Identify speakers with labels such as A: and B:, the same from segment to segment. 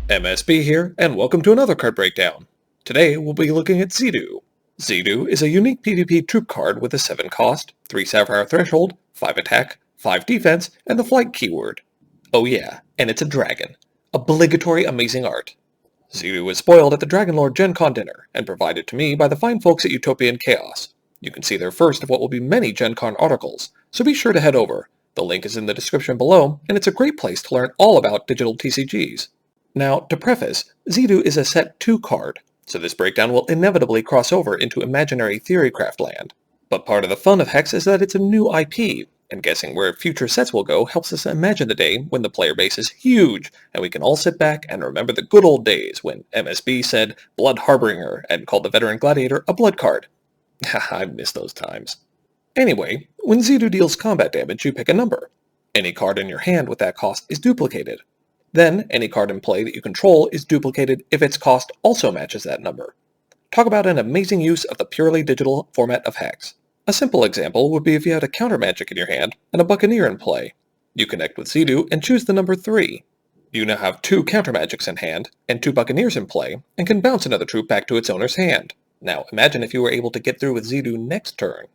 A: MSB here, and welcome to another card breakdown. Today we'll be looking at Zeedu. Zeedu is a unique PvP troop card with a 7 cost, 3 Sapphire threshold, 5 attack, 5 defense, and the flight keyword. Oh yeah, and it's a dragon. Obligatory amazing art. Zeedu was spoiled at the Dragonlord Gen Con dinner, and provided to me by the fine folks at Utopian Chaos. You can see their first of what will be many Gen Con articles, so be sure to head over. The link is in the description below, and it's a great place to learn all about digital TCGs. Now, to preface, Zeedu is a set 2 card, so this breakdown will inevitably cross over into imaginary Theorycraft land. But part of the fun of HEX is that it's a new IP, and guessing where future sets will go helps us imagine the day when the player base is huge, and we can all sit back and remember the good old days when MSB said Blood Harbinger and called the Veteran Gladiator a blood card. Haha, I miss those times. Anyway, when Zeedu deals combat damage, you pick a number. Any card in your hand with that cost is duplicated. Then, any card in play that you control is duplicated if its cost also matches that number. Talk about an amazing use of the purely digital format of HEX. A simple example would be if you had a counter magic in your hand and a Buccaneer in play. You connect with Zeedu and choose the number 3. You now have 2 counter magics in hand and 2 Buccaneers in play and can bounce another troop back to its owner's hand. Now imagine if you were able to get through with Zeedu next turn.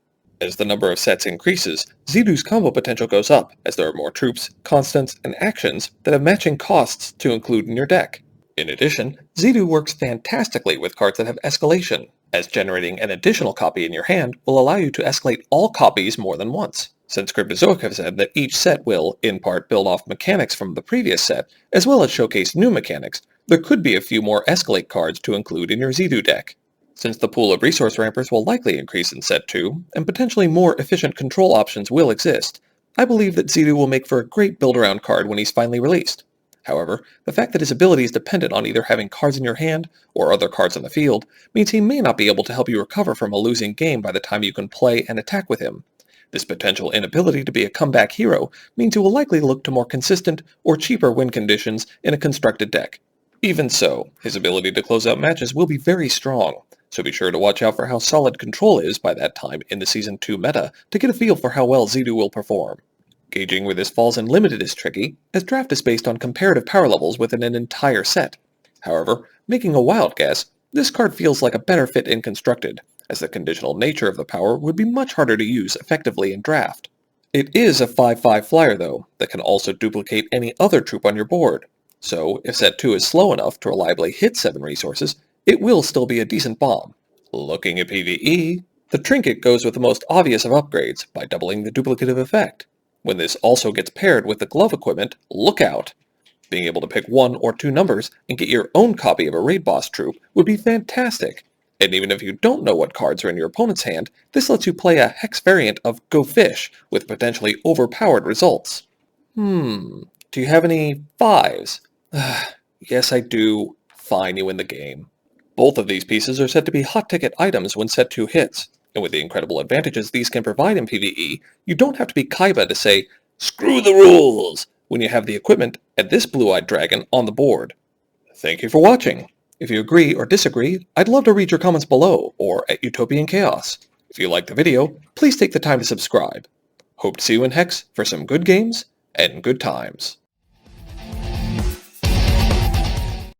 A: As the number of sets increases, Zeedu's combo potential goes up as there are more troops, constants, and actions that have matching costs to include in your deck. In addition, Zeedu works fantastically with cards that have escalation, as generating an additional copy in your hand will allow you to escalate all copies more than once. Since Cryptozoic have said that each set will, in part, build off mechanics from the previous set, as well as showcase new mechanics, there could be a few more escalate cards to include in your Zeedu deck. Since the pool of resource rampers will likely increase in Set 2, and potentially more efficient control options will exist, I believe that Zeedu will make for a great build-around card when he's finally released. However, the fact that his ability is dependent on either having cards in your hand or other cards on the field means he may not be able to help you recover from a losing game by the time you can play and attack with him. This potential inability to be a comeback hero means you will likely look to more consistent or cheaper win conditions in a constructed deck. Even so, his ability to close out matches will be very strong, so be sure to watch out for how solid control is by that time in the Season 2 meta to get a feel for how well Zeedu will perform. Gauging where this falls in Limited is tricky, as draft is based on comparative power levels within an entire set. However, making a wild guess, this card feels like a better fit in Constructed, as the conditional nature of the power would be much harder to use effectively in draft. It is a 5/5 flyer though, that can also duplicate any other troop on your board. So, if Set 2 is slow enough to reliably hit 7 resources, it will still be a decent bomb. Looking at PvE, the Trinket goes with the most obvious of upgrades by doubling the duplicative effect. When this also gets paired with the glove equipment, look out! Being able to pick 1 or 2 numbers and get your own copy of a raid boss troop would be fantastic. And even if you don't know what cards are in your opponent's hand, this lets you play a HEX variant of Go Fish with potentially overpowered results. Do you have any 5s? Yes, I do. Fine, you win the game. Both of these pieces are said to be hot-ticket items when Set 2 hits, and with the incredible advantages these can provide in PvE, you don't have to be Kaiba to say, "Screw the rules!" when you have the equipment and this blue-eyed dragon on the board. Thank you for watching. If you agree or disagree, I'd love to read your comments below or at Utopian Chaos. If you liked the video, please take the time to subscribe. Hope to see you in HEX for some good games and good times.